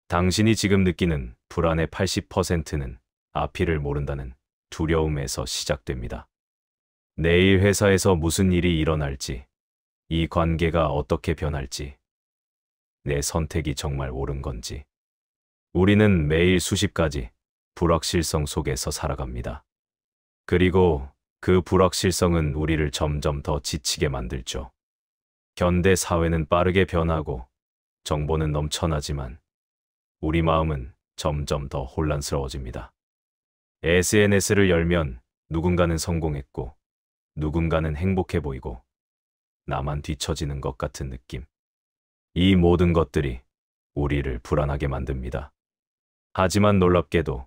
당신이 지금 느끼는 불안의 80%는 앞일을 모른다는 두려움에서 시작됩니다. 내일 회사에서 무슨 일이 일어날지, 이 관계가 어떻게 변할지, 내 선택이 정말 옳은 건지. 우리는 매일 수십 가지 불확실성 속에서 살아갑니다. 그리고 그 불확실성은 우리를 점점 더 지치게 만들죠. 현대 사회는 빠르게 변하고 정보는 넘쳐나지만 우리 마음은 점점 더 혼란스러워집니다. SNS를 열면 누군가는 성공했고 누군가는 행복해 보이고 나만 뒤처지는 것 같은 느낌. 이 모든 것들이 우리를 불안하게 만듭니다. 하지만 놀랍게도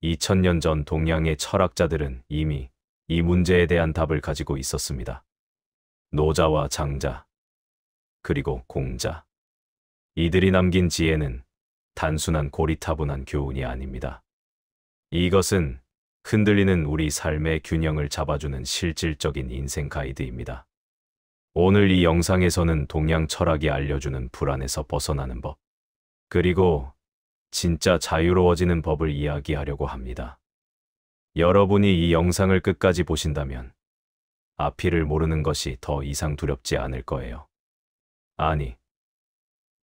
2000년 전 동양의 철학자들은 이미 이 문제에 대한 답을 가지고 있었습니다. 노자와 장자, 그리고 공자. 이들이 남긴 지혜는 단순한 고리타분한 교훈이 아닙니다. 이것은 흔들리는 우리 삶의 균형을 잡아주는 실질적인 인생 가이드입니다. 오늘 이 영상에서는 동양 철학이 알려주는 불안에서 벗어나는 법, 그리고 진짜 자유로워지는 법을 이야기하려고 합니다. 여러분이 이 영상을 끝까지 보신다면 앞일을 모르는 것이 더 이상 두렵지 않을 거예요. 아니,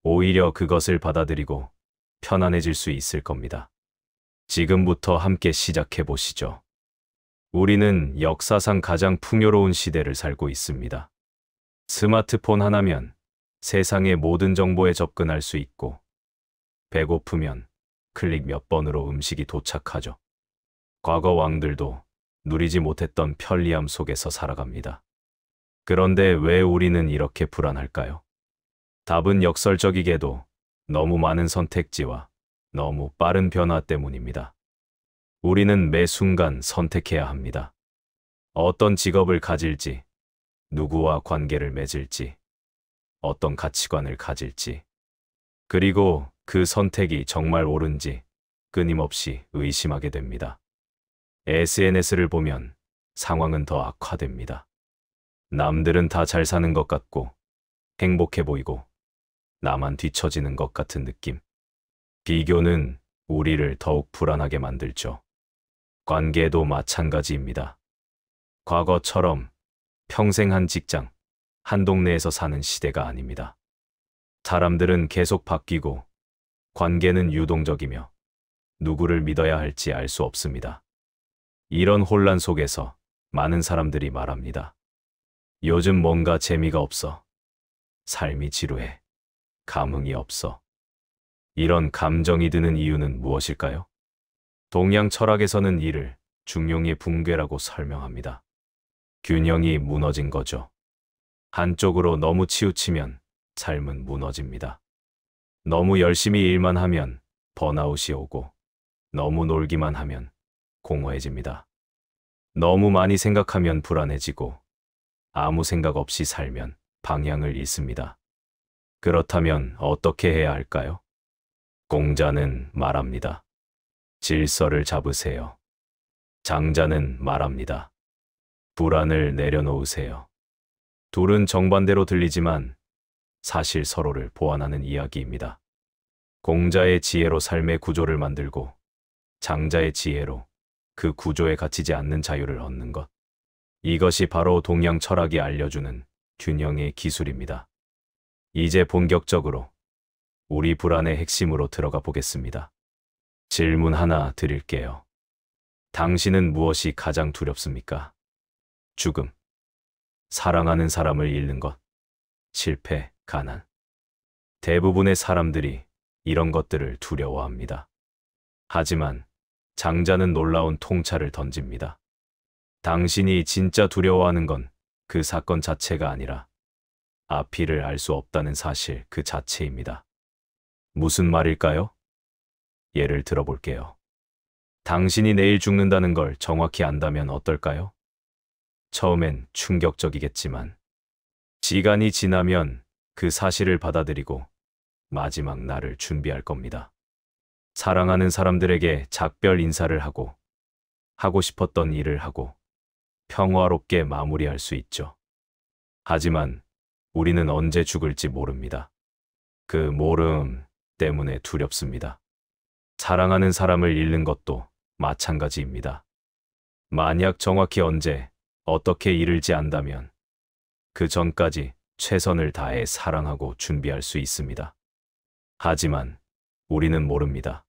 오히려 그것을 받아들이고 편안해질 수 있을 겁니다. 지금부터 함께 시작해 보시죠. 우리는 역사상 가장 풍요로운 시대를 살고 있습니다. 스마트폰 하나면 세상의 모든 정보에 접근할 수 있고, 배고프면 클릭 몇 번으로 음식이 도착하죠. 과거 왕들도 누리지 못했던 편리함 속에서 살아갑니다. 그런데 왜 우리는 이렇게 불안할까요? 답은 역설적이게도 너무 많은 선택지와 너무 빠른 변화 때문입니다. 우리는 매 순간 선택해야 합니다. 어떤 직업을 가질지, 누구와 관계를 맺을지, 어떤 가치관을 가질지, 그리고 그 선택이 정말 옳은지 끊임없이 의심하게 됩니다. SNS를 보면 상황은 더 악화됩니다. 남들은 다 잘 사는 것 같고 행복해 보이고 나만 뒤처지는 것 같은 느낌. 비교는 우리를 더욱 불안하게 만들죠. 관계도 마찬가지입니다. 과거처럼 평생 한 직장, 한 동네에서 사는 시대가 아닙니다. 사람들은 계속 바뀌고 관계는 유동적이며 누구를 믿어야 할지 알 수 없습니다. 이런 혼란 속에서 많은 사람들이 말합니다. 요즘 뭔가 재미가 없어. 삶이 지루해. 감흥이 없어. 이런 감정이 드는 이유는 무엇일까요? 동양 철학에서는 이를 중용의 붕괴라고 설명합니다. 균형이 무너진 거죠. 한쪽으로 너무 치우치면 삶은 무너집니다. 너무 열심히 일만 하면 번아웃이 오고, 너무 놀기만 하면 공허해집니다. 너무 많이 생각하면 불안해지고, 아무 생각 없이 살면 방향을 잃습니다. 그렇다면 어떻게 해야 할까요? 공자는 말합니다. 질서를 잡으세요. 장자는 말합니다. 불안을 내려놓으세요. 둘은 정반대로 들리지만 사실 서로를 보완하는 이야기입니다. 공자의 지혜로 삶의 구조를 만들고 장자의 지혜로 그 구조에 갇히지 않는 자유를 얻는 것. 이것이 바로 동양 철학이 알려주는 균형의 기술입니다. 이제 본격적으로 우리 불안의 핵심으로 들어가 보겠습니다. 질문 하나 드릴게요. 당신은 무엇이 가장 두렵습니까? 죽음, 사랑하는 사람을 잃는 것, 실패, 가난. 대부분의 사람들이 이런 것들을 두려워합니다. 하지만 장자는 놀라운 통찰을 던집니다. 당신이 진짜 두려워하는 건 그 사건 자체가 아니라 앞일을 알 수 없다는 사실 그 자체입니다. 무슨 말일까요? 예를 들어볼게요. 당신이 내일 죽는다는 걸 정확히 안다면 어떨까요? 처음엔 충격적이겠지만 시간이 지나면 그 사실을 받아들이고 마지막 날을 준비할 겁니다. 사랑하는 사람들에게 작별 인사를 하고 싶었던 일을 하고 평화롭게 마무리할 수 있죠. 하지만 우리는 언제 죽을지 모릅니다. 그 모름 때문에 두렵습니다. 사랑하는 사람을 잃는 것도 마찬가지입니다. 만약 정확히 언제, 어떻게 잃을지 안다면 그 전까지 최선을 다해 사랑하고 준비할 수 있습니다. 하지만 우리는 모릅니다.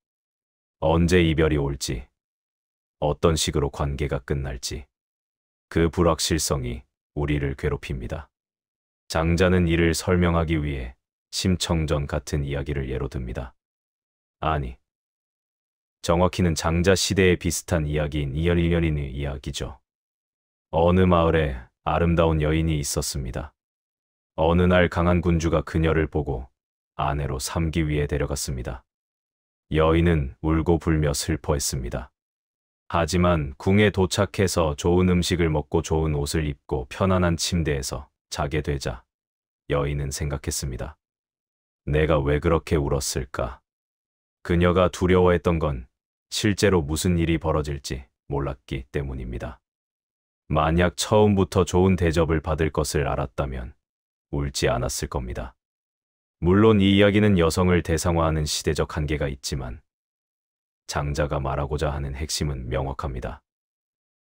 언제 이별이 올지, 어떤 식으로 관계가 끝날지. 그 불확실성이 우리를 괴롭힙니다. 장자는 이를 설명하기 위해 심청전 같은 이야기를 예로 듭니다. 아니, 정확히는 장자 시대에 비슷한 이야기인 이연인의 이야기죠. 어느 마을에 아름다운 여인이 있었습니다. 어느 날 강한 군주가 그녀를 보고 아내로 삼기 위해 데려갔습니다. 여인은 울고 불며 슬퍼했습니다. 하지만 궁에 도착해서 좋은 음식을 먹고 좋은 옷을 입고 편안한 침대에서 자게 되자 여인은 생각했습니다. 내가 왜 그렇게 울었을까? 그녀가 두려워했던 건 실제로 무슨 일이 벌어질지 몰랐기 때문입니다. 만약 처음부터 좋은 대접을 받을 것을 알았다면 울지 않았을 겁니다. 물론 이 이야기는 여성을 대상화하는 시대적 한계가 있지만 장자가 말하고자 하는 핵심은 명확합니다.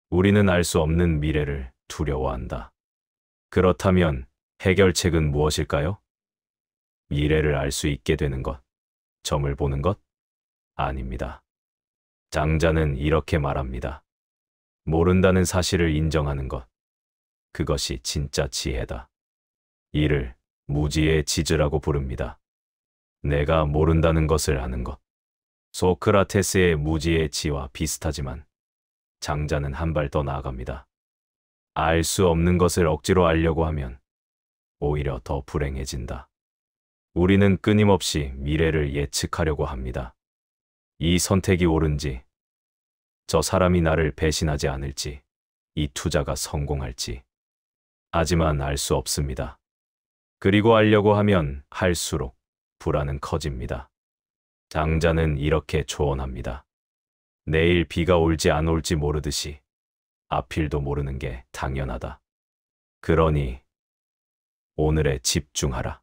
우리는 알 수 없는 미래를 두려워한다. 그렇다면 해결책은 무엇일까요? 미래를 알 수 있게 되는 것, 점을 보는 것? 아닙니다. 장자는 이렇게 말합니다. 모른다는 사실을 인정하는 것. 그것이 진짜 지혜다. 이를 무지의 지즈라고 부릅니다. 내가 모른다는 것을 아는 것. 소크라테스의 무지의 지와 비슷하지만 장자는 한 발 더 나아갑니다. 알 수 없는 것을 억지로 알려고 하면 오히려 더 불행해진다. 우리는 끊임없이 미래를 예측하려고 합니다. 이 선택이 옳은지, 저 사람이 나를 배신하지 않을지, 이 투자가 성공할지. 하지만 알 수 없습니다. 그리고 알려고 하면 할수록 불안은 커집니다. 장자는 이렇게 조언합니다. 내일 비가 올지 안 올지 모르듯이 앞일도 모르는 게 당연하다. 그러니 오늘에 집중하라.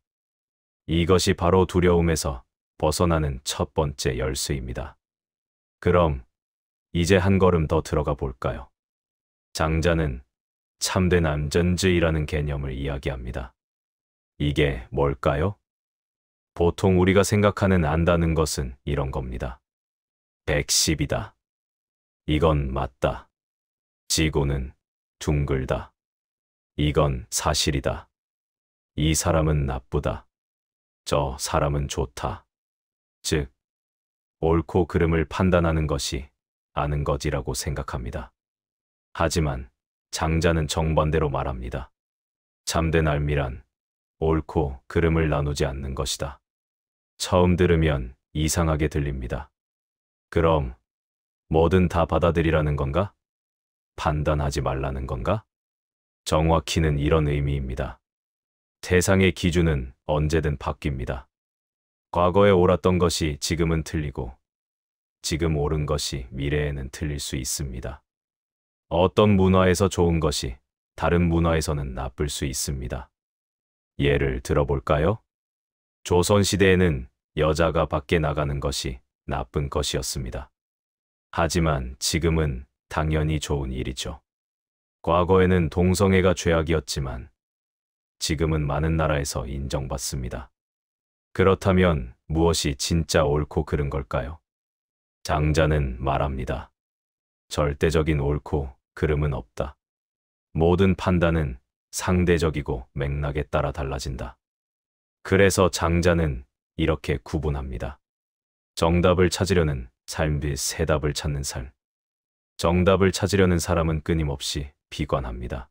이것이 바로 두려움에서 벗어나는 첫 번째 열쇠입니다. 그럼 이제 한 걸음 더 들어가 볼까요? 장자는 참된 안전주의라는 개념을 이야기합니다. 이게 뭘까요? 보통 우리가 생각하는 안다는 것은 이런 겁니다. 110이다. 이건 맞다. 지구는 둥글다. 이건 사실이다. 이 사람은 나쁘다. 저 사람은 좋다. 즉, 옳고 그름을 판단하는 것이 아는 것이라고 생각합니다. 하지만 장자는 정반대로 말합니다. 참된 알미란 옳고 그름을 나누지 않는 것이다. 처음 들으면 이상하게 들립니다. 그럼 뭐든 다 받아들이라는 건가? 판단하지 말라는 건가? 정확히는 이런 의미입니다. 세상의 기준은 언제든 바뀝니다. 과거에 옳았던 것이 지금은 틀리고 지금 옳은 것이 미래에는 틀릴 수 있습니다. 어떤 문화에서 좋은 것이 다른 문화에서는 나쁠 수 있습니다. 예를 들어볼까요? 조선시대에는 여자가 밖에 나가는 것이 나쁜 것이었습니다. 하지만 지금은 당연히 좋은 일이죠. 과거에는 동성애가 죄악이었지만 지금은 많은 나라에서 인정받습니다. 그렇다면 무엇이 진짜 옳고 그른 걸까요? 장자는 말합니다. 절대적인 옳고 그름은 없다. 모든 판단은 상대적이고 맥락에 따라 달라진다. 그래서 장자는 이렇게 구분합니다. 정답을 찾으려는 삶 비 새답을 찾는 삶. 정답을 찾으려는 사람은 끊임없이 비관합니다.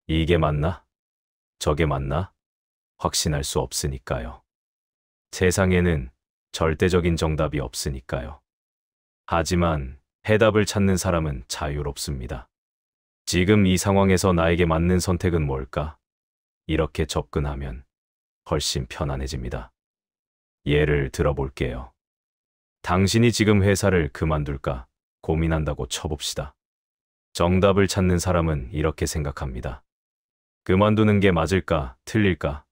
이게 맞나? 저게 맞나? 확신할 수 없으니까요. 세상에는 절대적인 정답이 없으니까요. 하지만 해답을 찾는 사람은 자유롭습니다. 지금 이 상황에서 나에게 맞는 선택은 뭘까? 이렇게 접근하면 훨씬 편안해집니다. 예를 들어볼게요. 당신이 지금 회사를 그만둘까 고민한다고 쳐봅시다. 정답을 찾는 사람은 이렇게 생각합니다. 그만두는 게 맞을까, 틀릴까?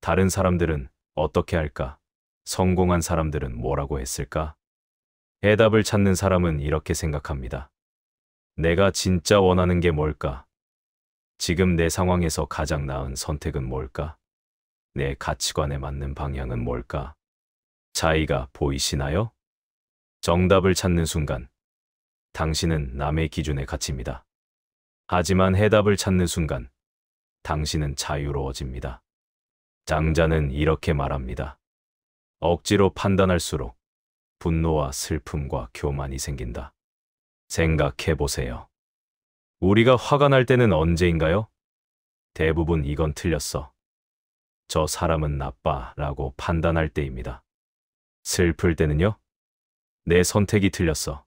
다른 사람들은 어떻게 할까? 성공한 사람들은 뭐라고 했을까? 해답을 찾는 사람은 이렇게 생각합니다. 내가 진짜 원하는 게 뭘까? 지금 내 상황에서 가장 나은 선택은 뭘까? 내 가치관에 맞는 방향은 뭘까? 차이가 보이시나요? 정답을 찾는 순간, 당신은 남의 기준에 갇힙니다. 하지만 해답을 찾는 순간, 당신은 자유로워집니다. 장자는 이렇게 말합니다. 억지로 판단할수록 분노와 슬픔과 교만이 생긴다. 생각해 보세요. 우리가 화가 날 때는 언제인가요? 대부분 이건 틀렸어. 저 사람은 나빠 라고 판단할 때입니다. 슬플 때는요? 내 선택이 틀렸어.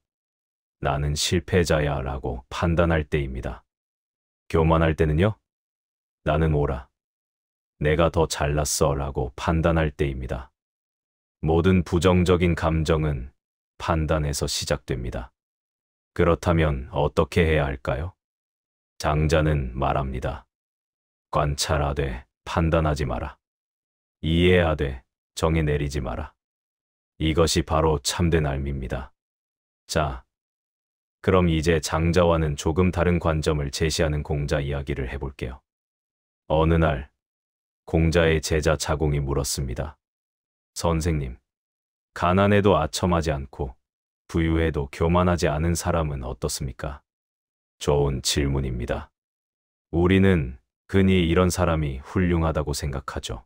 나는 실패자야 라고 판단할 때입니다. 교만할 때는요? 나는 옳아. 내가 더 잘났어 라고 판단할 때입니다. 모든 부정적인 감정은 판단에서 시작됩니다. 그렇다면 어떻게 해야 할까요? 장자는 말합니다. 관찰하되 판단하지 마라. 이해하되 정해 내리지 마라. 이것이 바로 참된 삶입니다. 자, 그럼 이제 장자와는 조금 다른 관점을 제시하는 공자 이야기를 해볼게요. 어느 날, 공자의 제자 자공이 물었습니다. 선생님, 가난해도 아첨하지 않고 부유해도 교만하지 않은 사람은 어떻습니까? 좋은 질문입니다. 우리는 흔히 이런 사람이 훌륭하다고 생각하죠.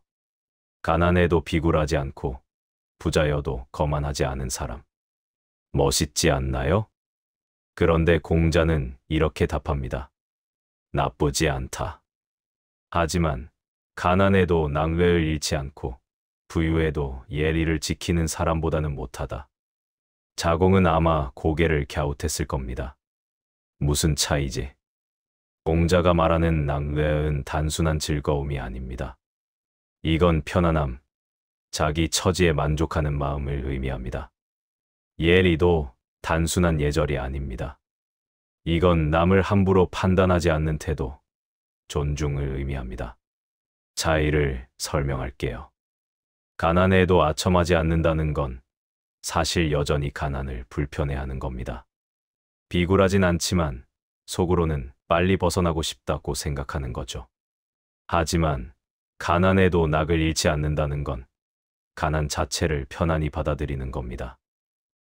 가난해도 비굴하지 않고 부자여도 거만하지 않은 사람. 멋있지 않나요? 그런데 공자는 이렇게 답합니다. 나쁘지 않다. 하지만 가난해도 낭뢰를 잃지 않고 부유해도 예리를 지키는 사람보다는 못하다. 자공은 아마 고개를 갸웃했을 겁니다. 무슨 차이지? 공자가 말하는 낭뢰은 단순한 즐거움이 아닙니다. 이건 편안함, 자기 처지에 만족하는 마음을 의미합니다. 예리도 단순한 예절이 아닙니다. 이건 남을 함부로 판단하지 않는 태도, 존중을 의미합니다. 차이를 설명할게요. 가난해도 아첨하지 않는다는 건 사실 여전히 가난을 불편해하는 겁니다. 비굴하진 않지만 속으로는 빨리 벗어나고 싶다고 생각하는 거죠. 하지만 가난해도 낙을 잃지 않는다는 건 가난 자체를 편안히 받아들이는 겁니다.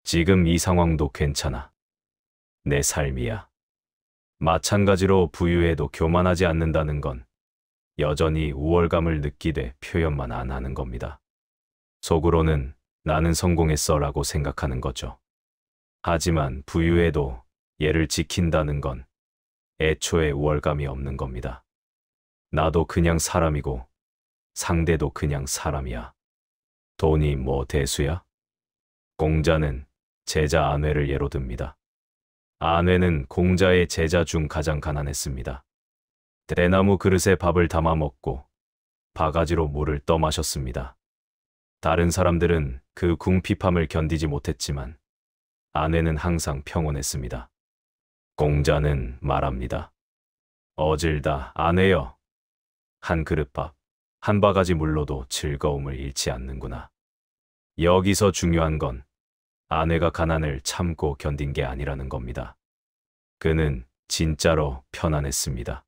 지금 이 상황도 괜찮아. 내 삶이야. 마찬가지로 부유해도 교만하지 않는다는 건 여전히 우월감을 느끼되 표현만 안 하는 겁니다. 속으로는 나는 성공했어 라고 생각하는 거죠. 하지만 부유해도 얘를 지킨다는 건 애초에 우월감이 없는 겁니다. 나도 그냥 사람이고 상대도 그냥 사람이야. 돈이 뭐 대수야? 공자는 제자 안회를 예로 듭니다. 안회는 공자의 제자 중 가장 가난했습니다. 대나무 그릇에 밥을 담아 먹고 바가지로 물을 떠마셨습니다. 다른 사람들은 그 궁핍함을 견디지 못했지만 안회는 항상 평온했습니다. 공자는 말합니다. 어질다 안회여. 한 그릇 밥, 한 바가지 물로도 즐거움을 잃지 않는구나. 여기서 중요한 건 안회가 가난을 참고 견딘 게 아니라는 겁니다. 그는 진짜로 편안했습니다.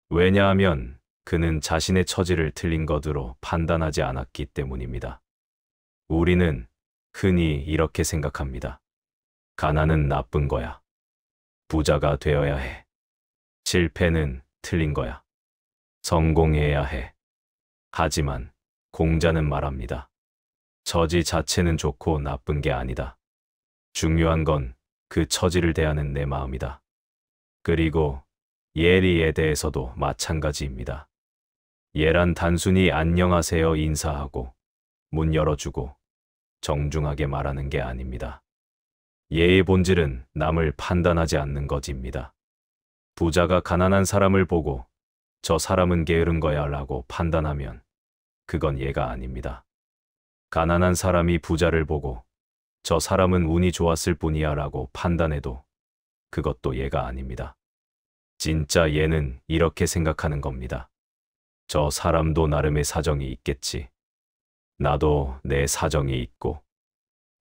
왜냐하면 그는 자신의 처지를 틀린 것으로 판단하지 않았기 때문입니다. 우리는 흔히 이렇게 생각합니다. 가난은 나쁜 거야. 부자가 되어야 해. 실패는 틀린 거야. 성공해야 해. 하지만 공자는 말합니다. 처지 자체는 좋고 나쁜 게 아니다. 중요한 건 그 처지를 대하는 내 마음이다. 그리고 예리에 대해서도 마찬가지입니다. 예란 단순히 안녕하세요 인사하고 문 열어주고 정중하게 말하는 게 아닙니다. 예의 본질은 남을 판단하지 않는 것입니다. 부자가 가난한 사람을 보고 저 사람은 게으른 거야 라고 판단하면 그건 예가 아닙니다. 가난한 사람이 부자를 보고 저 사람은 운이 좋았을 뿐이야 라고 판단해도 그것도 예가 아닙니다. 진짜 예는 이렇게 생각하는 겁니다. 저 사람도 나름의 사정이 있겠지. 나도 내 사정이 있고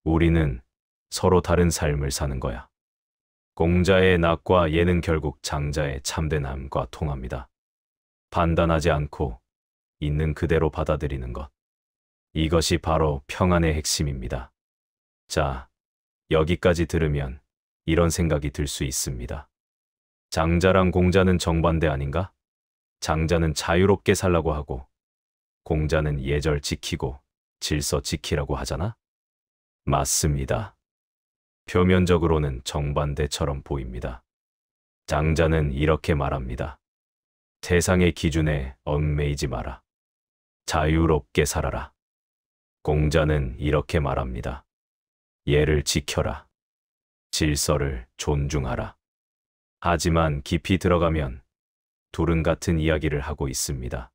우리는 서로 다른 삶을 사는 거야. 공자의 낙과 예는 결국 장자의 참된함과 통합니다. 판단하지 않고 있는 그대로 받아들이는 것. 이것이 바로 평안의 핵심입니다. 자, 여기까지 들으면 이런 생각이 들 수 있습니다. 장자랑 공자는 정반대 아닌가? 장자는 자유롭게 살라고 하고 공자는 예절 지키고 질서 지키라고 하잖아? 맞습니다. 표면적으로는 정반대처럼 보입니다. 장자는 이렇게 말합니다. 세상의 기준에 얽매이지 마라. 자유롭게 살아라. 공자는 이렇게 말합니다. 예를 지켜라. 질서를 존중하라. 하지만 깊이 들어가면 둘은 같은 이야기를 하고 있습니다.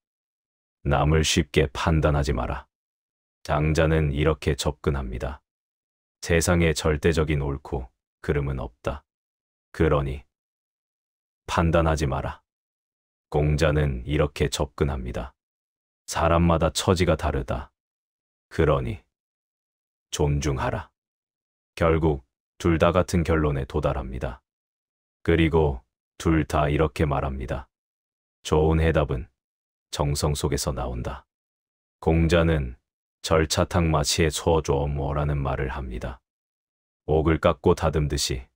남을 쉽게 판단하지 마라. 장자는 이렇게 접근합니다. 세상에 절대적인 옳고 그름은 없다. 그러니 판단하지 마라. 공자는 이렇게 접근합니다. 사람마다 처지가 다르다. 그러니 존중하라. 결국 둘 다 같은 결론에 도달합니다. 그리고 둘 다 이렇게 말합니다. 좋은 해답은 정성 속에서 나온다. 공자는 절차탕 마치에 소줘 뭐라는 말을 합니다. 옥을 깎고 다듬듯이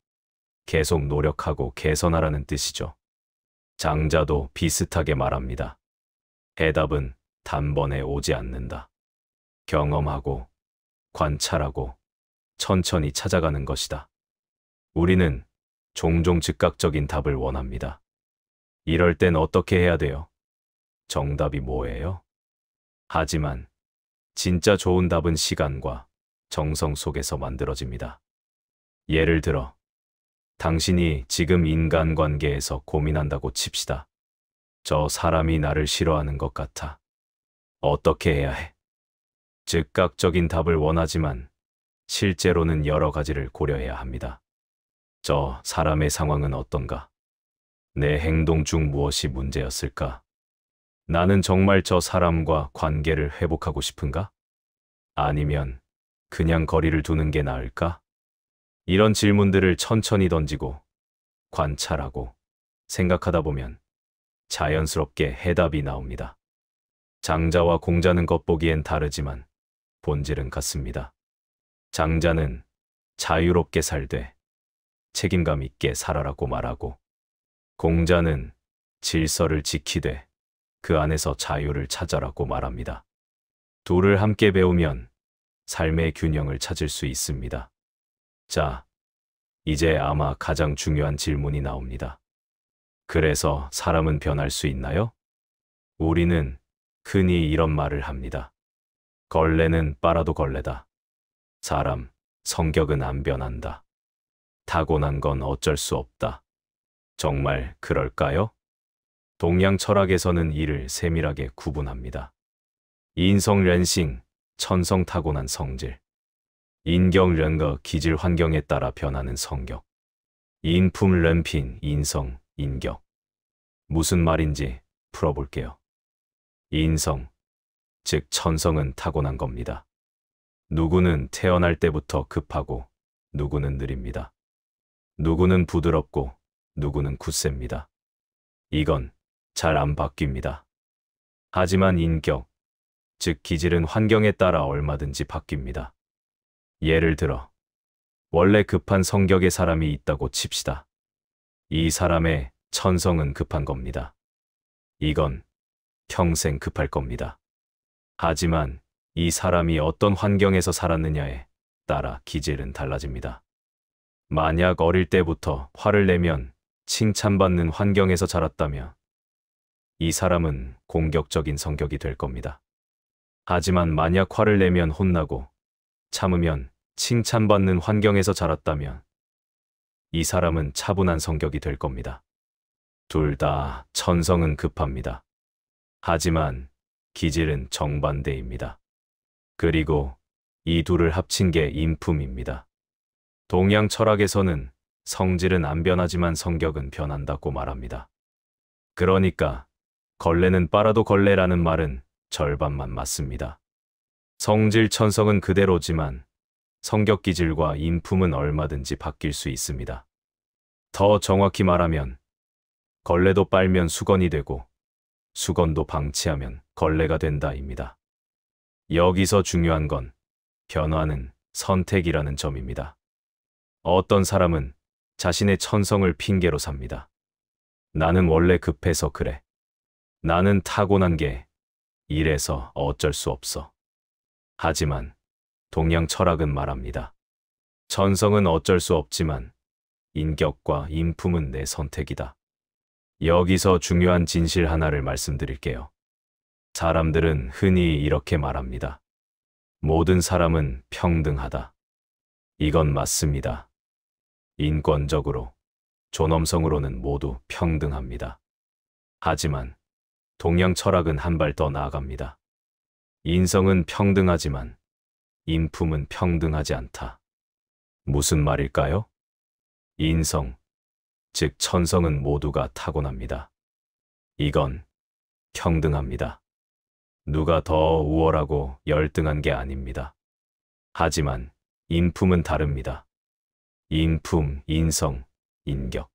계속 노력하고 개선하라는 뜻이죠. 장자도 비슷하게 말합니다. 해답은 단번에 오지 않는다. 경험하고 관찰하고 천천히 찾아가는 것이다. 우리는 종종 즉각적인 답을 원합니다. 이럴 땐 어떻게 해야 돼요? 정답이 뭐예요? 하지만 진짜 좋은 답은 시간과 정성 속에서 만들어집니다. 예를 들어, 당신이 지금 인간관계에서 고민한다고 칩시다. 저 사람이 나를 싫어하는 것 같아. 어떻게 해야 해? 즉각적인 답을 원하지만 실제로는 여러 가지를 고려해야 합니다. 저 사람의 상황은 어떤가? 내 행동 중 무엇이 문제였을까? 나는 정말 저 사람과 관계를 회복하고 싶은가? 아니면 그냥 거리를 두는 게 나을까? 이런 질문들을 천천히 던지고 관찰하고 생각하다 보면 자연스럽게 해답이 나옵니다. 장자와 공자는 겉보기엔 다르지만 본질은 같습니다. 장자는 자유롭게 살되 책임감 있게 살아라고 말하고 공자는 질서를 지키되 그 안에서 자유를 찾아라고 말합니다. 둘을 함께 배우면 삶의 균형을 찾을 수 있습니다. 자, 이제 아마 가장 중요한 질문이 나옵니다. 그래서 사람은 변할 수 있나요? 우리는 흔히 이런 말을 합니다. 걸레는 빨아도 걸레다. 사람, 성격은 안 변한다. 타고난 건 어쩔 수 없다. 정말 그럴까요? 동양 철학에서는 이를 세밀하게 구분합니다. 인성 련싱, 천성 타고난 성질. 인경 련거 기질 환경에 따라 변하는 성격. 인품 련핀 인성, 인격. 무슨 말인지 풀어볼게요. 인성, 즉 천성은 타고난 겁니다. 누구는 태어날 때부터 급하고 누구는 느립니다. 누구는 부드럽고 누구는 굳셉니다. 이건 잘 안 바뀝니다. 하지만 인격, 즉 기질은 환경에 따라 얼마든지 바뀝니다. 예를 들어 원래 급한 성격의 사람이 있다고 칩시다. 이 사람의 천성은 급한 겁니다. 이건 평생 급할 겁니다. 하지만 이 사람이 어떤 환경에서 살았느냐에 따라 기질은 달라집니다. 만약 어릴 때부터 화를 내면 칭찬받는 환경에서 자랐다면 이 사람은 공격적인 성격이 될 겁니다. 하지만 만약 화를 내면 혼나고 참으면 칭찬받는 환경에서 자랐다면 이 사람은 차분한 성격이 될 겁니다. 둘 다 천성은 급합니다. 하지만 기질은 정반대입니다. 그리고 이 둘을 합친 게 인품입니다. 동양 철학에서는 성질은 안 변하지만 성격은 변한다고 말합니다. 그러니까 걸레는 빨아도 걸레라는 말은 절반만 맞습니다. 성질 천성은 그대로지만 성격 기질과 인품은 얼마든지 바뀔 수 있습니다. 더 정확히 말하면 걸레도 빨면 수건이 되고 수건도 방치하면 걸레가 된다입니다. 여기서 중요한 건 변화는 선택이라는 점입니다. 어떤 사람은 자신의 천성을 핑계로 삽니다. 나는 원래 급해서 그래. 나는 타고난 게 이래서 어쩔 수 없어. 하지만 동양 철학은 말합니다. 천성은 어쩔 수 없지만 인격과 인품은 내 선택이다. 여기서 중요한 진실 하나를 말씀드릴게요. 사람들은 흔히 이렇게 말합니다. 모든 사람은 평등하다. 이건 맞습니다. 인권적으로, 존엄성으로는 모두 평등합니다. 하지만 동양 철학은 한 발 더 나아갑니다. 인성은 평등하지만 인품은 평등하지 않다. 무슨 말일까요? 인성, 즉 천성은 모두가 타고납니다. 이건 평등합니다. 누가 더 우월하고 열등한 게 아닙니다. 하지만 인품은 다릅니다. 인품, 인성, 인격.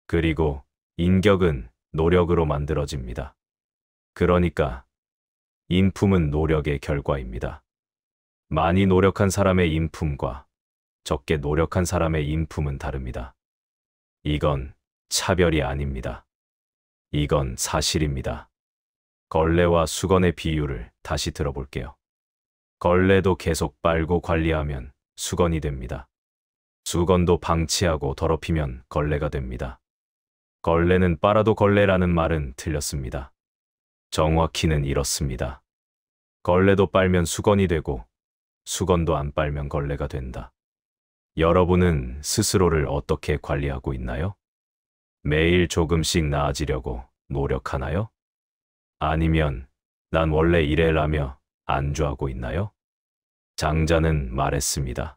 그리고 인격은 노력으로 만들어집니다. 그러니까 인품은 노력의 결과입니다. 많이 노력한 사람의 인품과 적게 노력한 사람의 인품은 다릅니다. 이건 차별이 아닙니다. 이건 사실입니다. 걸레와 수건의 비유를 다시 들어볼게요. 걸레도 계속 빨고 관리하면 수건이 됩니다. 수건도 방치하고 더럽히면 걸레가 됩니다. 걸레는 빨아도 걸레라는 말은 틀렸습니다. 정확히는 이렇습니다. 걸레도 빨면 수건이 되고 수건도 안 빨면 걸레가 된다. 여러분은 스스로를 어떻게 관리하고 있나요? 매일 조금씩 나아지려고 노력하나요? 아니면 난 원래 이래라며 안주하고 있나요? 장자는 말했습니다.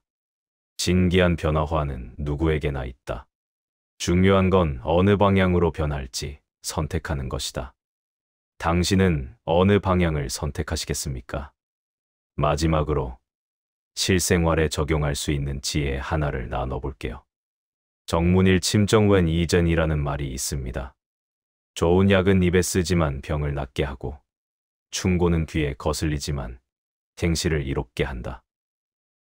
신기한 변화화는 누구에게나 있다. 중요한 건 어느 방향으로 변할지 선택하는 것이다. 당신은 어느 방향을 선택하시겠습니까? 마지막으로 실생활에 적용할 수 있는 지혜 하나를 나눠볼게요. 정문일 침정웬 이전이라는 말이 있습니다. 좋은 약은 입에 쓰지만 병을 낫게 하고 충고는 귀에 거슬리지만 행실을 이롭게 한다.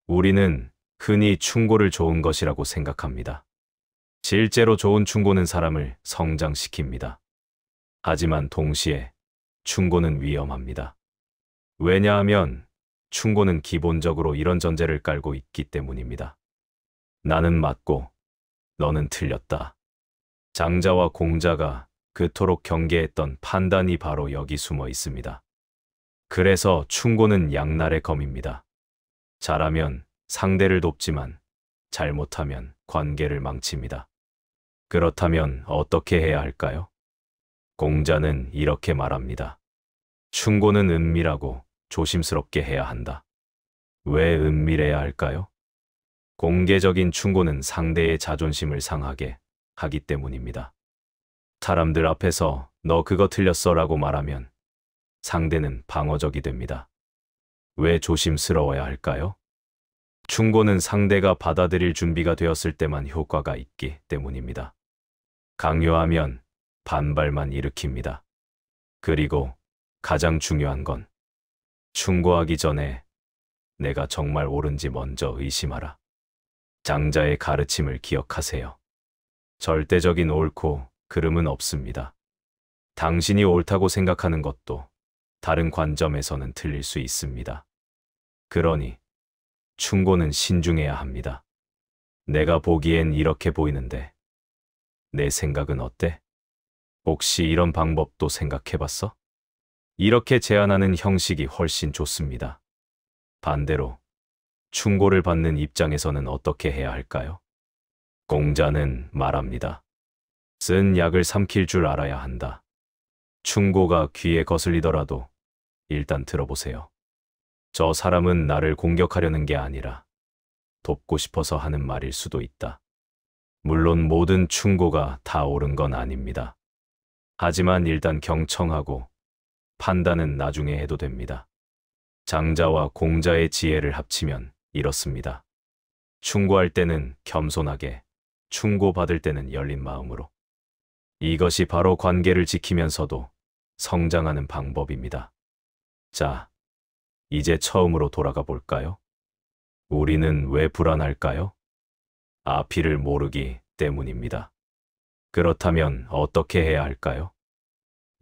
우리는 흔히 충고를 좋은 것이라고 생각합니다. 실제로 좋은 충고는 사람을 성장시킵니다. 하지만 동시에 충고는 위험합니다. 왜냐하면 충고는 기본적으로 이런 전제를 깔고 있기 때문입니다. 나는 맞고 너는 틀렸다. 장자와 공자가 그토록 경계했던 판단이 바로 여기 숨어 있습니다. 그래서 충고는 양날의 검입니다. 잘하면 상대를 돕지만 잘못하면 관계를 망칩니다. 그렇다면 어떻게 해야 할까요? 공자는 이렇게 말합니다. 충고는 은밀하고 조심스럽게 해야 한다. 왜 은밀해야 할까요? 공개적인 충고는 상대의 자존심을 상하게 하기 때문입니다. 사람들 앞에서 너 그거 틀렸어 라고 말하면 상대는 방어적이 됩니다. 왜 조심스러워야 할까요? 충고는 상대가 받아들일 준비가 되었을 때만 효과가 있기 때문입니다. 강요하면 반발만 일으킵니다. 그리고 가장 중요한 건 충고하기 전에 내가 정말 옳은지 먼저 의심하라. 장자의 가르침을 기억하세요. 절대적인 옳고 그름은 없습니다. 당신이 옳다고 생각하는 것도 다른 관점에서는 틀릴 수 있습니다. 그러니 충고는 신중해야 합니다. 내가 보기엔 이렇게 보이는데 내 생각은 어때? 혹시 이런 방법도 생각해봤어? 이렇게 제안하는 형식이 훨씬 좋습니다. 반대로 충고를 받는 입장에서는 어떻게 해야 할까요? 공자는 말합니다. 쓴 약을 삼킬 줄 알아야 한다. 충고가 귀에 거슬리더라도 일단 들어보세요. 저 사람은 나를 공격하려는 게 아니라 돕고 싶어서 하는 말일 수도 있다. 물론 모든 충고가 다 옳은 건 아닙니다. 하지만 일단 경청하고 판단은 나중에 해도 됩니다. 장자와 공자의 지혜를 합치면 이렇습니다. 충고할 때는 겸손하게, 충고받을 때는 열린 마음으로. 이것이 바로 관계를 지키면서도 성장하는 방법입니다. 자, 이제 처음으로 돌아가 볼까요? 우리는 왜 불안할까요? 앞일을 모르기 때문입니다. 그렇다면 어떻게 해야 할까요?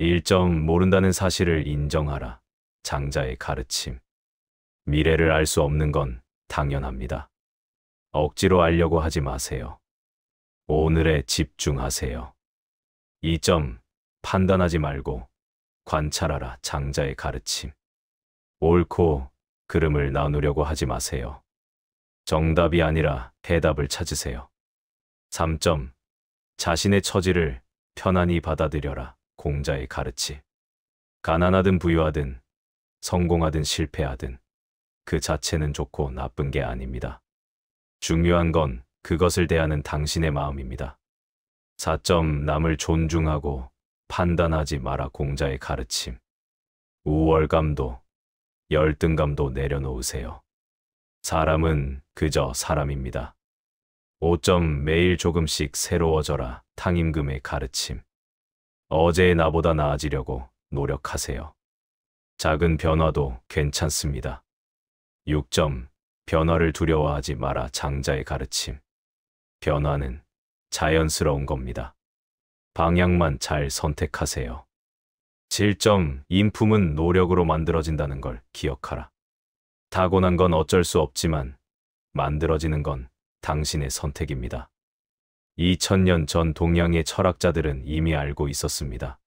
1점 모른다는 사실을 인정하라. 장자의 가르침. 미래를 알 수 없는 건 당연합니다. 억지로 알려고 하지 마세요. 오늘에 집중하세요. 2점 판단하지 말고 관찰하라. 장자의 가르침. 옳고 그름을 나누려고 하지 마세요. 정답이 아니라 해답을 찾으세요. 3점 자신의 처지를 편안히 받아들여라. 공자의 가르침. 가난하든 부유하든 성공하든 실패하든 그 자체는 좋고 나쁜 게 아닙니다. 중요한 건 그것을 대하는 당신의 마음입니다. 4점 남을 존중하고 판단하지 마라. 공자의 가르침. 우월감도 열등감도 내려놓으세요. 사람은 그저 사람입니다. 5점 매일 조금씩 새로워져라. 탕임금의 가르침. 어제의 나보다 나아지려고 노력하세요. 작은 변화도 괜찮습니다. 6점 변화를 두려워하지 마라. 장자의 가르침. 변화는 자연스러운 겁니다. 방향만 잘 선택하세요. 7점 인품은 노력으로 만들어진다는 걸 기억하라. 타고난 건 어쩔 수 없지만 만들어지는 건 당신의 선택입니다. 2000년 전 동양의 철학자들은 이미 알고 있었습니다.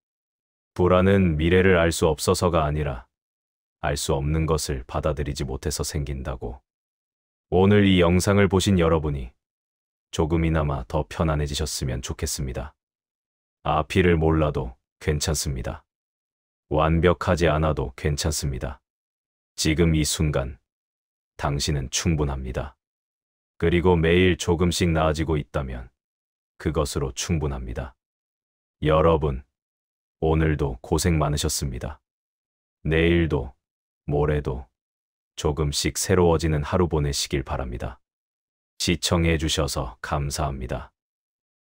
불안은 미래를 알 수 없어서가 아니라 알 수 없는 것을 받아들이지 못해서 생긴다고. 오늘 이 영상을 보신 여러분이 조금이나마 더 편안해지셨으면 좋겠습니다. 앞일을 몰라도 괜찮습니다. 완벽하지 않아도 괜찮습니다. 지금 이 순간 당신은 충분합니다. 그리고 매일 조금씩 나아지고 있다면 그것으로 충분합니다. 여러분, 오늘도 고생 많으셨습니다. 내일도, 모레도 조금씩 새로워지는 하루 보내시길 바랍니다. 시청해 주셔서 감사합니다.